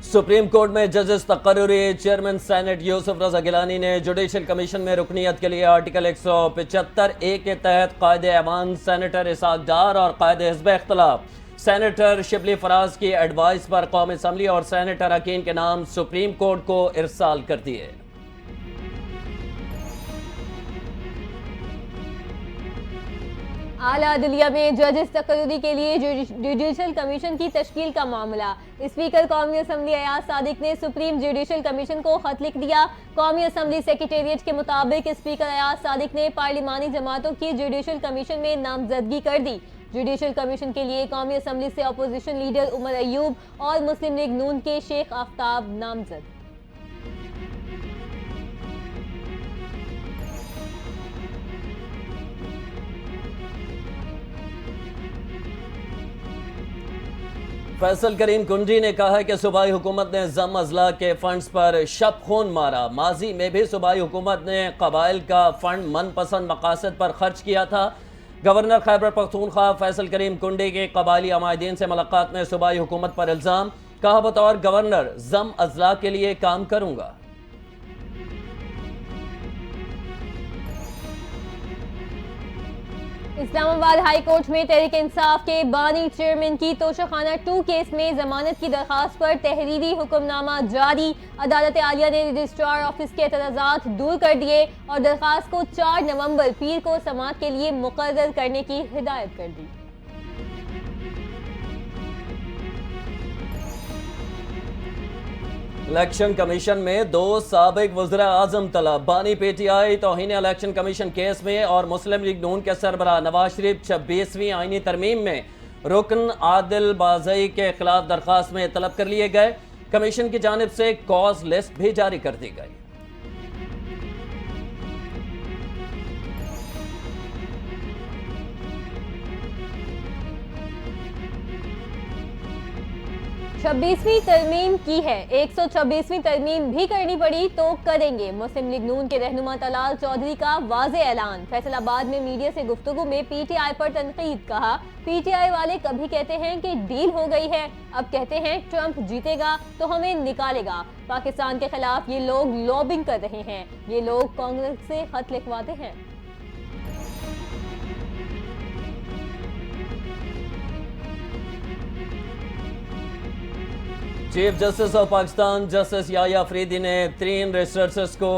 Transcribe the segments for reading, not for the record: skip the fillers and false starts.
Supreme court में जजेस तकर्रुरी। Chairman senate Yusuf रजा गिलानी ने जुडिशल कमीशन में रुकनीत के लिए आर्टिकल 175A के तहत कायदे ऐवान सेनेटर इसाक डार और कायदे हिज़्ब इख्तिलाफ सेनेटर शिबली फराज की एडवाइस पर कौमी असम्बली और सेनेटर अरकान के नाम सुप्रीम कोर्ट को इरसाल कर दिए। आला अदलिया में जजेस तकर्रुरी के लिए जुडिशल कमीशन की तश्कील का मामला। स्पीकर कौमी असम्बली अयाज सादिक ने सुप्रीम जुडिशल कमीशन को खत लिख दिया। कौमी असम्बली सेक्रेटेरिएट के मुताबिक स्पीकर अयाज सादिक ने पार्लिमानी जमातों की जुडिशल कमीशन में नामजदगी कर दी। जुडिशल कमीशन के लिए कौमी असम्बली से अपोजिशन लीडर उमर अयूब और मुस्लिम लीग नून के शेख आफ्ताब नामजद। फैसल करीम कुंडी ने कहा है कि सूबाई हुकूमत ने जम अजला के फंड्स पर शब खून मारा। माजी में भी सूबाई हुकूमत ने कबाइल का फंड मनपसंद मकासद पर खर्च किया था। गवर्नर खैबर पख्तूनख्वा फैसल करीम कुंडी के कबायली अमायदीन से मुलाकात में सूबाई हुकूमत पर इल्ज़ाम। कहा, बतौर गवर्नर जम अजला के लिए काम करूंगा। इस्लामाबाद हाई कोर्ट में तहरीक इंसाफ के बानी चेयरमैन की तोशाखाना 2 केस में जमानत की दरखास्त पर तहरीरी हुक्मनामा जारी। अदालत आलिया ने रजिस्ट्रार ऑफिस के एतराज़ात दूर कर दिए और दरखास्त को 4 नवंबर पीर को समाअत के लिए मुकर्रर करने की हिदायत कर दी। इलेक्शन कमीशन में 2 साबिक वज़ीर आज़म तलब। बानी PTI तौहीन इलेक्शन कमीशन केस में और मुस्लिम लीग नून के सरबराह नवाज शरीफ 26वीं आईनी तरमीम में रुकन आदिल बाज़ई के खिलाफ दरखास्त में तलब कर लिए गए। कमीशन की जानिब से कॉज लिस्ट भी जारी कर दी गई। छब्बीसवीं तरमीम की है, 126वीं तरमीम भी करनी पड़ी तो करेंगे। मुस्लिम लीग नून के रहनुमा तलाल चौधरी का वाज़े ऐलान। फैसलाबाद में मीडिया से गुफ्तगू में PTI पर तनकीद। कहा, PTI वाले कभी कहते हैं कि डील हो गई है, अब कहते हैं ट्रंप जीतेगा तो हमें निकालेगा। पाकिस्तान के खिलाफ ये लोग लॉबिंग कर रहे हैं, ये लोग कांग्रेस से खत लिखवाते हैं। Chief justice of Pakistan justice Yahya Afridi ने 3 रिसर्चर्स को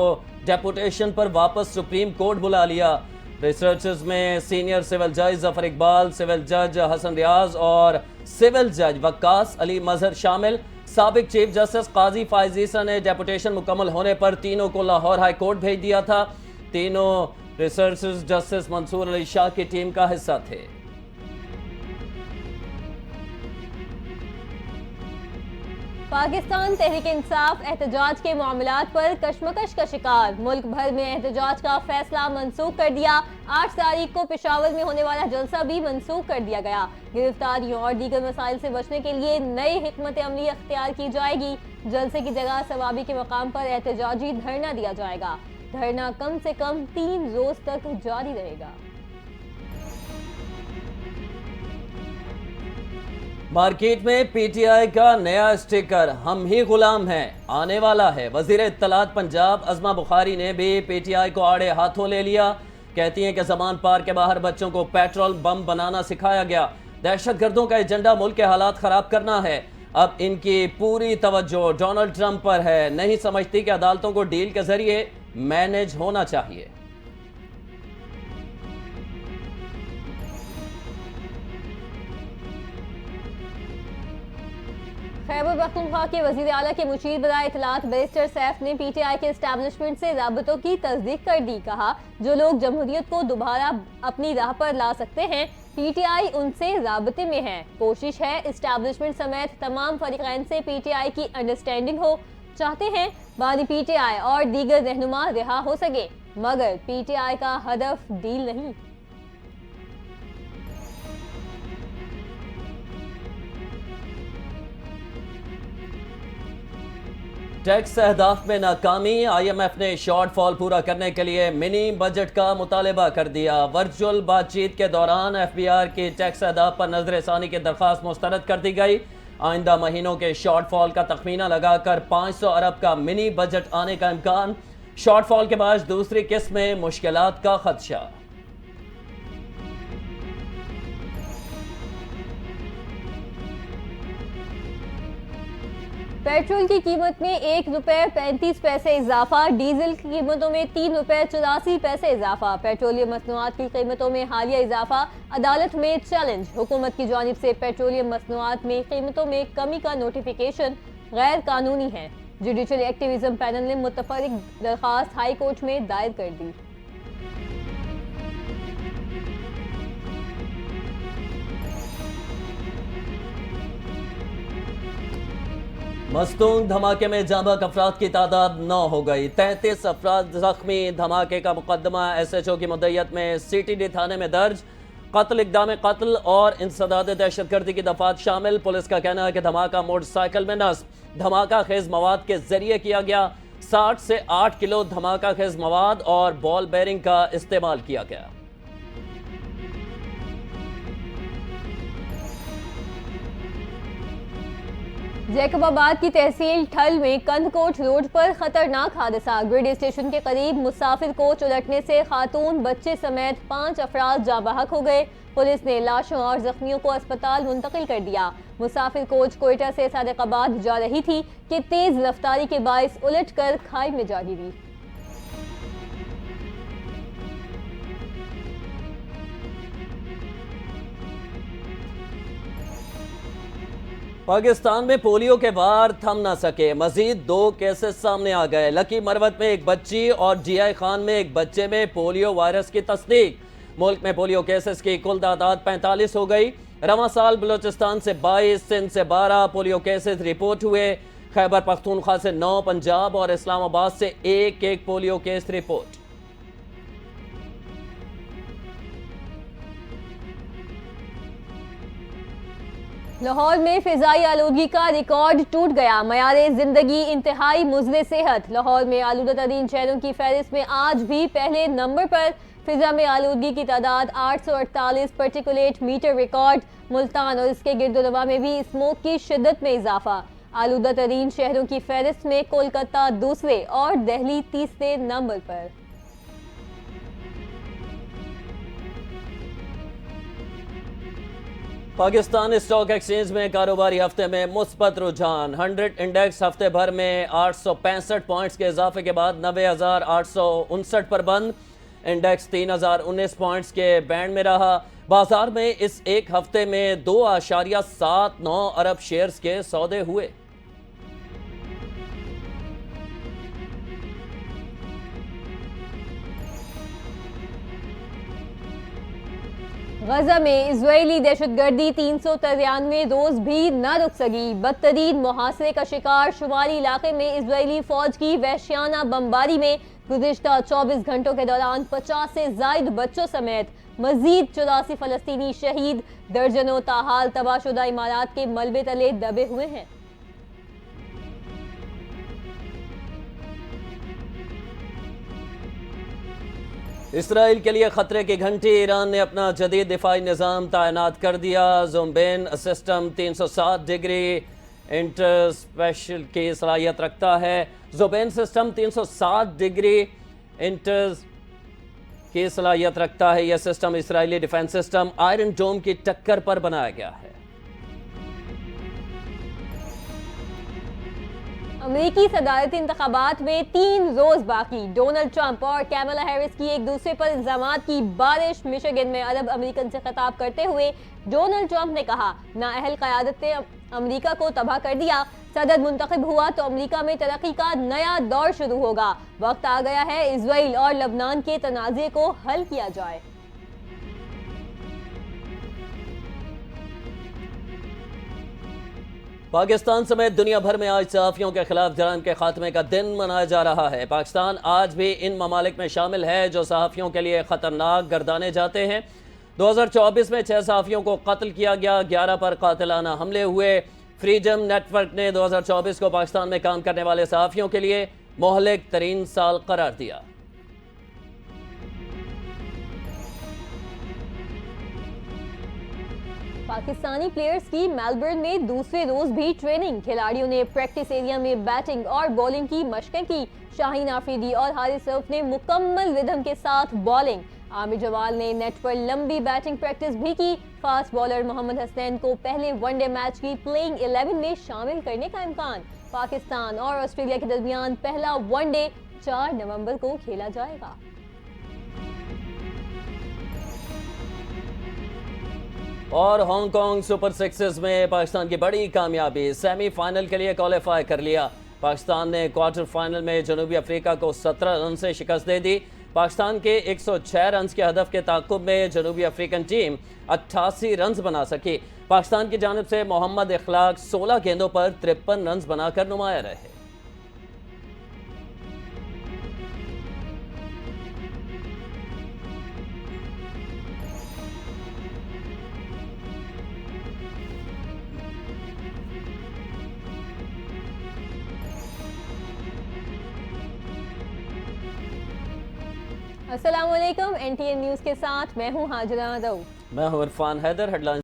डेपुटेशन पर वापस सुप्रीम कोर्ट बुला लिया। रिसर्चर्स में सीनियर सिविल जज जफर इकबाल, सिविल जज हसन रियाज और सिविल जज वक्कास अली मजहर शामिल। साबिक चीफ जस्टिस काजी फायज ईसा ने डेपुटेशन मुकम्मल होने पर तीनों को लाहौर हाई कोर्ट भेज दिया था। तीनों रिसर्चर्स जस्टिस मंसूर अली शाह की टीम का हिस्सा थे। पाकिस्तान तहरीक इंसाफ एहतजाज के मामलात पर कशमकश का शिकार। मुल्क भर में एहतजाज का फैसला मनसूख कर दिया। 8 तारीख को पेशावर में होने वाला जलसा भी मनसूख कर दिया गया। गिरफ्तारियों और दीगर मसाइल से बचने के लिए नई हिकमत अमली अख्तियार की जाएगी। जलसे की जगह सवाबी के मकाम पर एहतजाजी धरना दिया जाएगा। धरना कम से कम 3 रोज तक जारी रहेगा। मार्केट में PTI का नया स्टिकर हम ही गुलाम हैं आने वाला है। वजीर इत्तलात पंजाब अज़मा बुखारी ने भी PTI को आड़े हाथों ले लिया। कहती हैं कि ज़मान पार्क के बाहर बच्चों को पेट्रोल बम बनाना सिखाया गया। दहशत गर्दों का एजेंडा मुल्क के हालात ख़राब करना है। अब इनकी पूरी तवज्जो डोनाल्ड ट्रंप पर है। नहीं समझती कि अदालतों को डील के जरिए मैनेज होना चाहिए। खैबर पख्तूनख्वा के वज़ीर आला के मुशीर बराए इत्तलात बैरिस्टर सैफ ने PTI के एस्टैब्लिशमेंट से राबतों की तस्दीक कर दी। कहा, जो लोग जमहूरियत को दोबारा अपनी राह पर ला सकते हैं, PTI उनसे राबते में है। कोशिश है एस्टैब्लिशमेंट समेत तमाम फरीक़ैन से PTI की अंडरस्टैंडिंग हो। चाहते हैं बानी PTI और दीगर रहनुमा रिहा हो सके, मगर PTI का हदफ डील नहीं। टैक्स अहदाफ में नाकामी। IMF ने शॉर्टफॉल पूरा करने के लिए मिनी बजट का मुतालबा कर दिया। वर्चुअल बातचीत के दौरान FBR की टैक्स अहदाफ पर नजरसानी की दरख्वास्त मुस्तरद कर दी गई। आइंदा महीनों के शॉर्टफॉल का तखमीना लगाकर 500 अरब का मिनी बजट आने का इम्कान। शॉर्टफॉल के बाद दूसरी किस्त में मुश्किलात का खदशा। पेट्रोल की कीमत में 1 रुपये 35 पैसे इजाफा, डीजल की कीमतों में 3 रुपये 84 पैसे इजाफा। पेट्रोलियम मसनूआत की कीमतों में हालिया इजाफा, अदालत में चैलेंज। हुकूमत की जानिब से पेट्रोलियम मसनूआत में कीमतों में कमी का नोटिफिकेशन गैर कानूनी है। जुडिशल एक्टिविज्म पैनल ने मुतफरिक दरख्वास्त हाई कोर्ट में दायर कर दी। मस्तूंग धमाके में जांबाक अफराद की तादाद 9 हो गई, 33 अफराद जख्मी। धमाके का मुकदमा SHO की मुद्दत में CTD थाने में दर्ज। कत्ल, इक़दाम कत्ल और इंसदाद दहशतगर्दी की दफात शामिल। पुलिस का कहना है कि धमाका मोटरसाइकिल में नस्ब धमाका खेज मवाद के जरिए किया गया। 60 से 8 किलो धमाका खेज मवाद और बॉल बेरिंग का इस्तेमाल किया गया। जैकबाबाद की तहसील ठल में कंदकोट रोड पर खतरनाक हादसा। ग्रिड स्टेशन के करीब मुसाफिर कोच उलटने से खातून, बच्चे समेत 5 अफराद जाँ बहक हो गए। पुलिस ने लाशों और जख्मियों को अस्पताल मुंतकिल कर दिया। मुसाफिर कोच कोयटा से सादिकाबाद जा रही थी कि तेज रफ्तारी के बायस उलटकर खाई में जा गिरी। पाकिस्तान में पोलियो के वार थम ना सके, मजीद 2 केसेस सामने आ गए। लकी मरवत में एक बच्ची और GI खान में एक बच्चे में पोलियो वायरस की तस्दीक। मुल्क में पोलियो केसेस की कुल तादाद 45 हो गई। रवां साल बलोचिस्तान से 22, सिंध से 12 पोलियो केसेस रिपोर्ट हुए। खैबर पख्तूनख्वा से 9, पंजाब और इस्लामाबाद से एक पोलियो केस रिपोर्ट। लाहौर में फिजाई आलूदगी का रिकॉर्ड टूट गया। मयारे जिंदगी इंतहाई मुज़रे सेहत। लाहौर में आलूदा तरीन शहरों की फहरिस्त में आज भी पहले नंबर पर। फिजा में आलूदगी की तादाद 848 पार्टिकुलेट मीटर रिकॉर्ड। मुल्तान और इसके गिरदोनवा में भी स्मोक की शिद्दत में इजाफा। आलूदा तरीन शहरों की फहरिस्त में कोलकाता दूसरे और दिल्ली तीसरे नंबर पर। पाकिस्तान स्टॉक एक्सचेंज में कारोबारी हफ्ते में मुस्बत रुझान। 100 इंडेक्स हफ्ते भर में 865 पॉइंट्स के इजाफे के बाद 90,859 पर बंद। इंडेक्स 3,019 पॉइंट्स के बैंड में रहा। बाजार में इस एक हफ्ते में 2.79 अरब शेयर्स के सौदे हुए। गजा में इजरायली दहशतगर्दी 393 रोज भी न रुक सकी। बदतरीन मुहासरे का शिकार शुमाली इलाके में इजरायली फौज की वहशियाना बमबारी में गुज़िश्ता 24 घंटों के दौरान 50 से जायद बच्चों समेत मजीद 84 फलस्तीनी शहीद। दर्जनों ताहाल तबाहशुदा इमारत के मलबे तले दबे हुए हैं। इसराइल के लिए खतरे की घंटी। ईरान ने अपना जदीद दिफाई निज़ाम तैनात कर दिया। ज़ुम्बेन सिस्टम 360 डिग्री इंटरस्पेशल की सलाहियत रखता है। ज़ुम्बेन सिस्टम 360 डिग्री इंटर की सलाहियत रखता है। यह system Israeli defence system iron dome की टक्कर पर बनाया गया है। अमेरिकी सदारती इंतखाबात में 3 रोज बाकी। डोनाल्ड ट्रंप और कैमला हैरिस की एक दूसरे पर इल्जामात की बारिश। मिशिगन में अरब अमेरिकन से खिताब करते हुए डोनाल्ड ट्रंप ने कहा, नाअहल क़यादत ने अमेरिका को तबाह कर दिया। सदर मुंतखब हुआ तो अमेरिका में तरक्की का नया दौर शुरू होगा। वक्त आ गया है इसराइल और लबनान के तनाज़े को हल किया जाए। पाकिस्तान समेत दुनिया भर में आज सहाफ़ियों के खिलाफ जराइम के खात्मे का दिन मनाया जा रहा है। पाकिस्तान आज भी इन ममालिक में शामिल है जो सहाफ़ियों के लिए ख़तरनाक गर्दाने जाते हैं। 2024 में 6 सहाफ़ियों को कत्ल किया गया, 11 पर कातिलाना हमले हुए। फ्रीडम नेटवर्क ने 2024 को पाकिस्तान में काम करने वाले सहाफ़ियों के लिए मोहलिक तरीन साल करार दिया। पाकिस्तानी प्लेयर्स की मेलबर्न में दूसरे रोज भी ट्रेनिंग। खिलाड़ियों ने प्रैक्टिस एरिया में बैटिंग और बॉलिंग की मशकें की। शाहीन आफरीदी और हारिस रऊफ ने मुकम्मल रिदम के साथ बॉलिंग। आमिर जवाल ने नेट पर लंबी बैटिंग प्रैक्टिस भी की। फास्ट बॉलर मोहम्मद हसनैन को पहले वनडे मैच की प्लेइंग 11 में शामिल करने का इम्कान। पाकिस्तान और ऑस्ट्रेलिया के दरमियान पहला वनडे 4 नवंबर को खेला जाएगा। और हांगकांग सुपर सिक्सेस में पाकिस्तान की बड़ी कामयाबी, सेमीफाइनल के लिए क्वालिफाई कर लिया। पाकिस्तान ने क्वार्टर फाइनल में जनूबी अफ्रीका को 17 रन से शिकस्त दे दी। पाकिस्तान के 106 रन के हदफ के ताक़ुब में जनूबी अफ्रीकन टीम 88 रन बना सकी। पाकिस्तान की जानिब से मोहम्मद इखलाक 16 गेंदों पर 53 रन बनाकर नुमाया रहे। अस्सलाम वालेकुम, NTN न्यूज़ के साथ मैं हूं हाजिरा रऊफ। मैं हूं इरफान हैदर। हेडलाइन